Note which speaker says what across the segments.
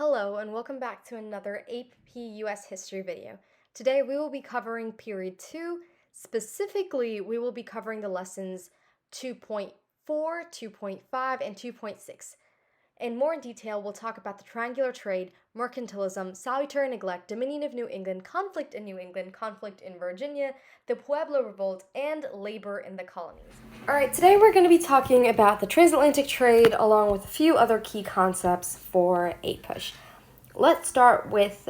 Speaker 1: Hello and welcome back to another AP US history video. Today we will be covering period 2. Specifically, we will be covering the lessons 2.4, 2.5, and 2.6. In more detail, we'll talk about the triangular trade, mercantilism, salutary neglect, dominion of New England, conflict in New England, conflict in Virginia, the Pueblo Revolt, and labor in the colonies. Alright, today we're going to be talking about the transatlantic trade along with a few other key concepts for APUSH. Let's start with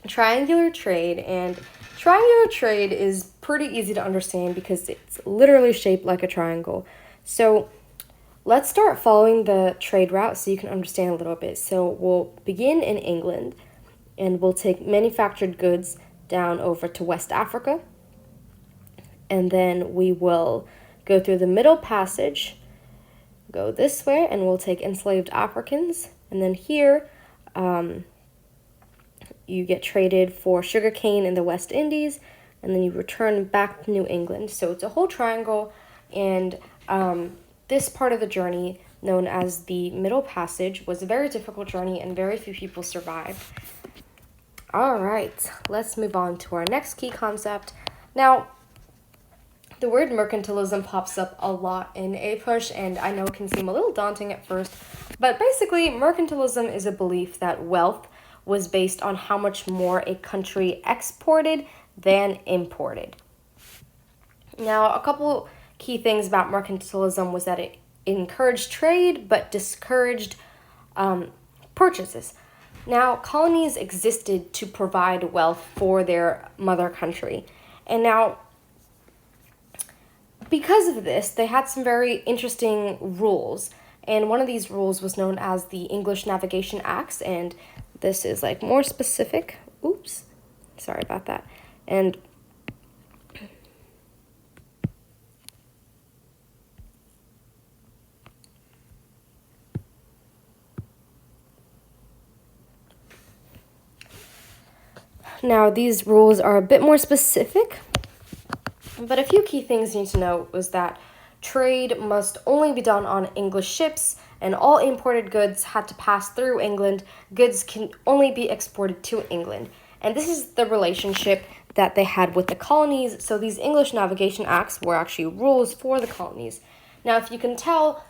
Speaker 1: triangular trade, and triangular trade is pretty easy to understand because it's literally shaped like a triangle. So let's start following the trade route so you can understand a little bit. So we'll begin in England, and we'll take manufactured goods down over to West Africa, and then we will go through the Middle Passage, go this way, and we'll take enslaved Africans, and then here you get traded for sugarcane in the West Indies, and then you return back to New England. So it's a whole triangle, and this part of the journey, known as the Middle Passage, was a very difficult journey, and very few people survived. All right, let's move on to our next key concept. Now, the word mercantilism pops up a lot in APUSH, and I know it can seem a little daunting at first, but basically, mercantilism is a belief that wealth was based on how much more a country exported than imported. Now, a couple key things about mercantilism was that it encouraged trade but discouraged purchases. Now, colonies existed to provide wealth for their mother country, and now because of this, they had some very interesting rules, and one of these rules was known as the English Navigation Acts, and this is like more specific. Oops, sorry about that. And now these rules are a bit more specific, but a few key things you need to know was that trade must only be done on English ships, and all imported goods had to pass through England. Goods can only be exported to England. And this is the relationship that they had with the colonies. So these English Navigation Acts were actually rules for the colonies. Now, if you can tell,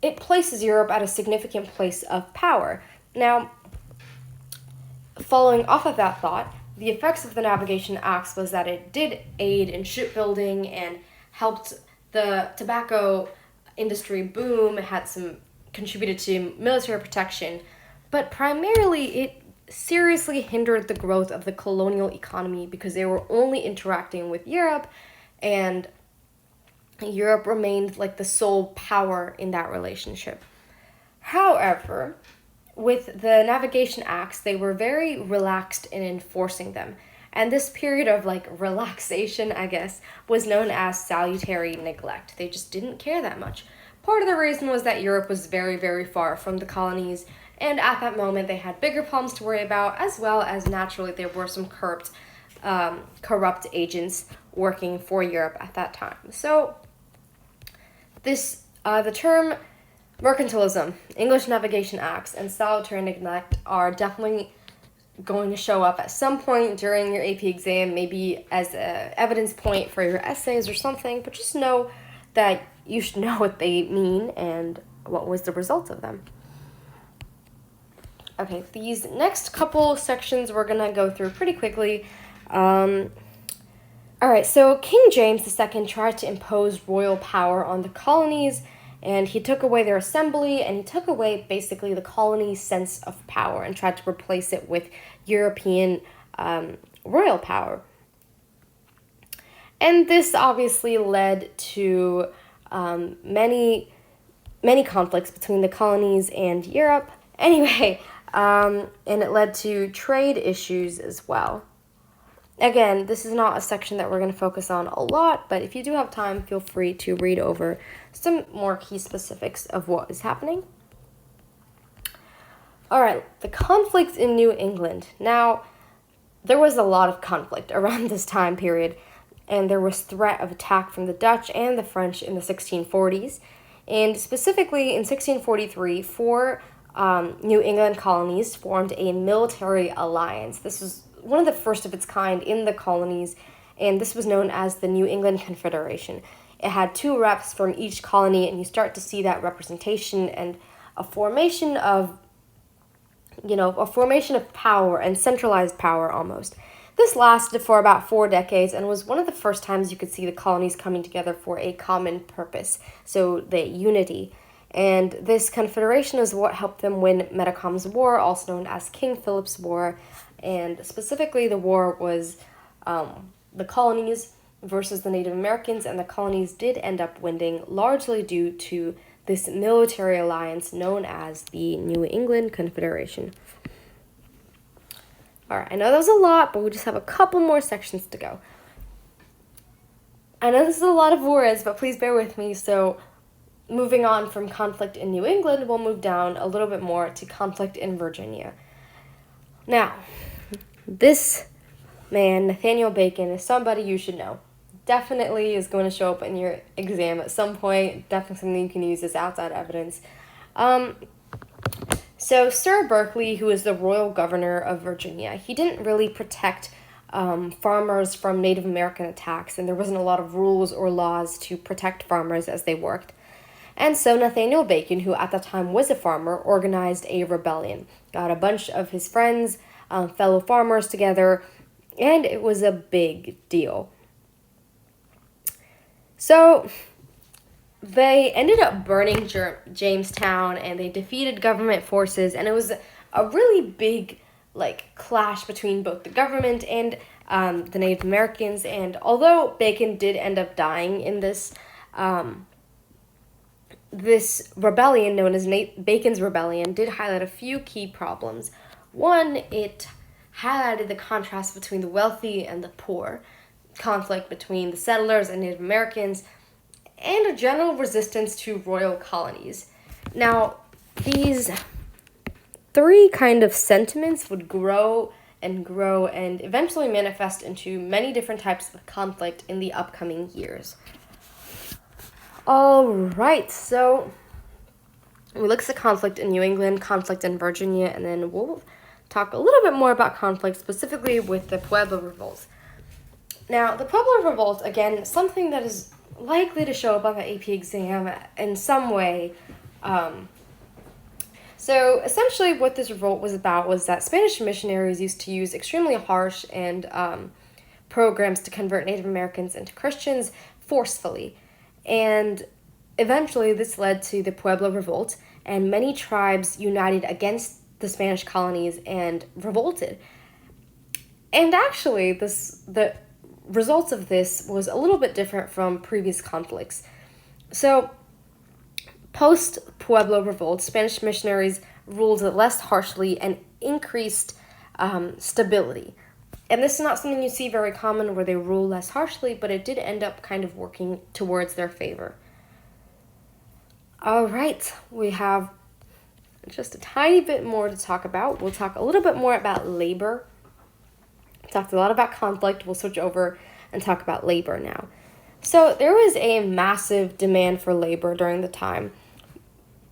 Speaker 1: it places Europe at a significant place of power. Now, following off of that thought, the effects of the Navigation Acts was that it did aid in shipbuilding and helped the tobacco industry boom. It had some contributed to military protection, but primarily it seriously hindered the growth of the colonial economy because they were only interacting with Europe, and Europe remained like the sole power in that relationship. However, with the Navigation Acts, they were very relaxed in enforcing them. And this period of relaxation, I guess, was known as salutary neglect. They just didn't care that much. Part of the reason was that Europe was very, very far from the colonies, and at that moment they had bigger problems to worry about, as well as naturally there were some corrupt agents working for Europe at that time. So the term mercantilism, English Navigation Acts, and salutary neglect are definitely going to show up at some point during your AP exam, maybe as an evidence point for your essays or something, but just know that you should know what they mean and what was the result of them. Okay, these next couple sections we're going to go through pretty quickly. Alright, so King James II tried to impose royal power on the colonies, and he took away their assembly, and he took away basically the colony's sense of power and tried to replace it with European royal power. And this obviously led to many conflicts between the colonies and Europe. Anyway, and it led to trade issues as well. Again, this is not a section that we're going to focus on a lot, but if you do have time, feel free to read over some more key specifics of what is happening. All right, the conflict in New England. Now, there was a lot of conflict around this time period, and there was threat of attack from the Dutch and the French in the 1640s. And specifically in 1643, 4 New England colonies formed a military alliance. This was one of the first of its kind in the colonies, and this was known as the New England Confederation. It had 2 reps from each colony, and you start to see that representation and a formation of power and centralized power almost. This lasted for about 4 decades and was one of the first times you could see the colonies coming together for a common purpose, so the unity. And this confederation is what helped them win Metacom's War, also known as King Philip's War. And specifically, the war was the colonies versus the Native Americans, and the colonies did end up winning, largely due to this military alliance known as the New England Confederation. Alright, I know that was a lot, but we just have a couple more sections to go. I know this is a lot of words, but please bear with me. So, moving on from conflict in New England, we'll move down a little bit more to conflict in Virginia. Now, this man, Nathaniel Bacon, is somebody you should know. Definitely is going to show up in your exam at some point. Definitely something you can use as outside evidence. So Sir Berkeley, who is the royal governor of Virginia, he didn't really protect farmers from Native American attacks, and there wasn't a lot of rules or laws to protect farmers as they worked. And so Nathaniel Bacon, who at the time was a farmer, organized a rebellion, got a bunch of his friends, fellow farmers together, and it was a big deal. So they ended up burning Jamestown, and they defeated government forces, and it was a really big clash between both the government and the Native Americans. And although Bacon did end up dying in this this rebellion, known as Bacon's Rebellion, did highlight a few key problems. One, it highlighted the contrast between the wealthy and the poor, conflict between the settlers and Native Americans, and a general resistance to royal colonies. Now, these 3 kind of sentiments would grow and eventually manifest into many different types of conflict in the upcoming years. All right, so we look at the conflict in New England, conflict in Virginia, and then we'll talk a little bit more about conflict specifically with the Pueblo Revolt. Now, the Pueblo Revolt, again, something that is likely to show up on the AP exam in some way. So essentially what this revolt was about was that Spanish missionaries used to use extremely harsh and programs to convert Native Americans into Christians forcefully. And eventually this led to the Pueblo Revolt, and many tribes united against the Spanish colonies and revolted. And actually, the results of this was a little bit different from previous conflicts. So, post-Pueblo Revolt, Spanish missionaries ruled less harshly and increased stability. And this is not something you see very common where they rule less harshly, but it did end up kind of working towards their favor. All right, we have just a tiny bit more to talk about. We'll talk a little bit more about labor. Talked a lot about conflict. We'll switch over and talk about labor now. So there was a massive demand for labor during the time.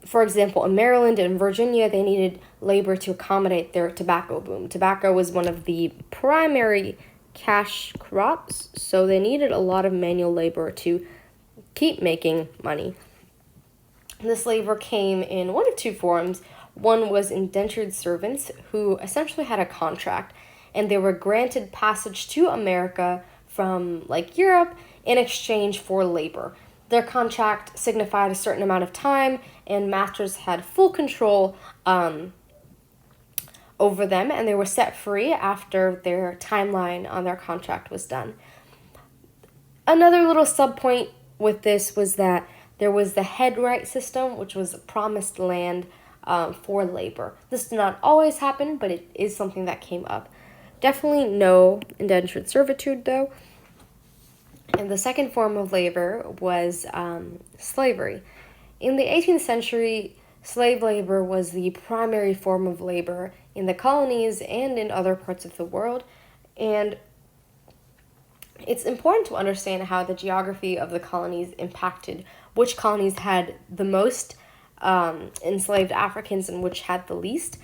Speaker 1: For example, in Maryland and Virginia, they needed labor to accommodate their tobacco boom. Tobacco was one of the primary cash crops, so they needed a lot of manual labor to keep making money. This labor came in one of 2 forms. One was indentured servants who essentially had a contract, and they were granted passage to America from Europe in exchange for labor. Their contract signified a certain amount of time, and masters had full control over them, and they were set free after their timeline on their contract was done. Another little subpoint with this was that there was the head right system, which was promised land for labor. This did not always happen, but it is something that came up. Definitely no indentured servitude, though. And the second form of labor was slavery. In the 18th century, slave labor was the primary form of labor in the colonies and in other parts of the world. And it's important to understand how the geography of the colonies impacted which colonies had the most enslaved Africans and which had the least.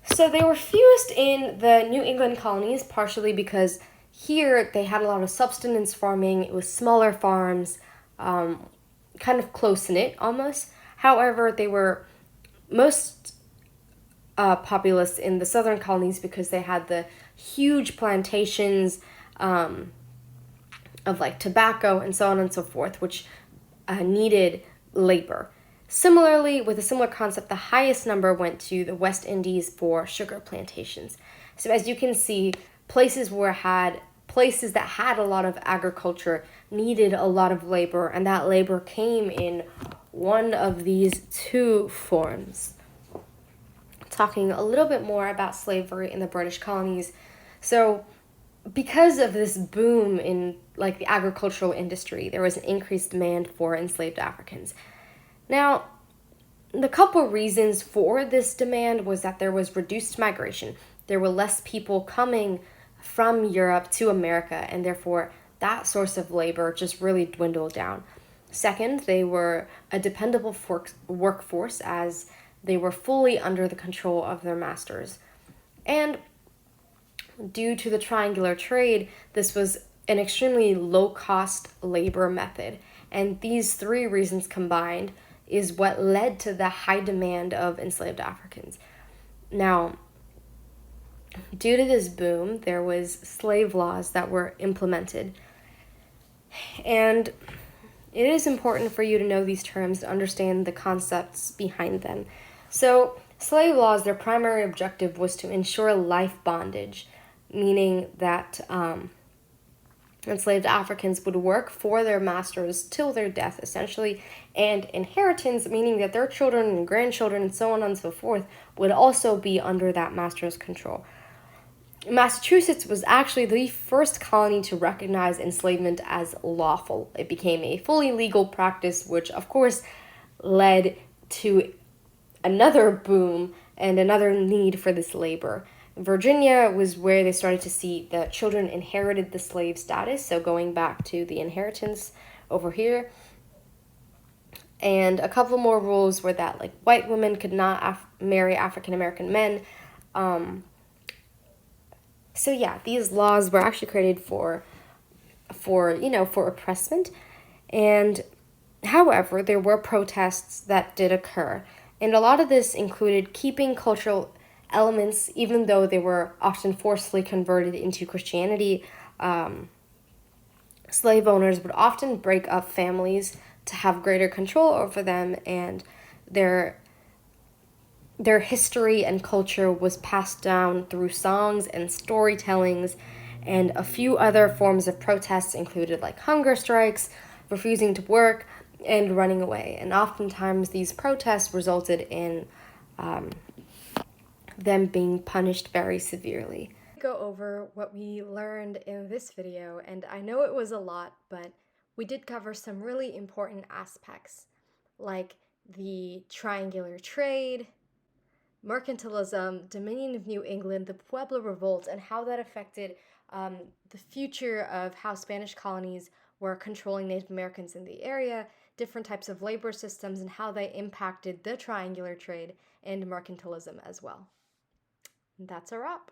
Speaker 1: So they were fewest in the New England colonies, partially because here they had a lot of subsistence farming. It was smaller farms, kind of close-knit almost. However, they were most populous in the southern colonies because they had the huge plantations of like tobacco and so on and so forth, which needed labor. Similarly, with a similar concept, the highest number went to the West Indies for sugar plantations. So as you can see, places that had a lot of agriculture needed a lot of labor, and that labor came in one of these two forms. Talking a little bit more about slavery in the British colonies. So because of this boom in like the agricultural industry, there was an increased demand for enslaved Africans. Now, the couple reasons for this demand was that there was reduced migration. There were less people coming from Europe to America, and therefore that source of labor just really dwindled down. Second, they were a dependable workforce as they were fully under the control of their masters. And due to the triangular trade, this was an extremely low-cost labor method. And these three reasons combined is what led to the high demand of enslaved Africans. Now, due to this boom, there was slave laws that were implemented. And it is important for you to know these terms to understand the concepts behind them. So, slave laws, their primary objective was to ensure life bondage, meaning that enslaved Africans would work for their masters till their death, essentially, and inheritance, meaning that their children and grandchildren and so on and so forth would also be under that master's control. Massachusetts was actually the first colony to recognize enslavement as lawful. It became a fully legal practice, which of course led to another boom and another need for this labor. Virginia was where they started to see that children inherited the slave status, so going back to the inheritance over here. And a couple more rules were that like white women could not marry African American men. So yeah, these laws were actually created for oppressment. And however, there were protests that did occur. And a lot of this included keeping cultural elements, even though they were often forcibly converted into Christianity. Slave owners would often break up families to have greater control over them, and their history and culture was passed down through songs and storytellings, and a few other forms of protests included like hunger strikes, refusing to work, and running away. And oftentimes these protests resulted in them being punished very severely. Go over what we learned in this video, and I know it was a lot, but we did cover some really important aspects like the triangular trade, mercantilism, Dominion of New England, the Pueblo Revolt, and how that affected the future of how Spanish colonies were controlling Native Americans in the area, different types of labor systems, and how they impacted the triangular trade and mercantilism as well. That's a wrap.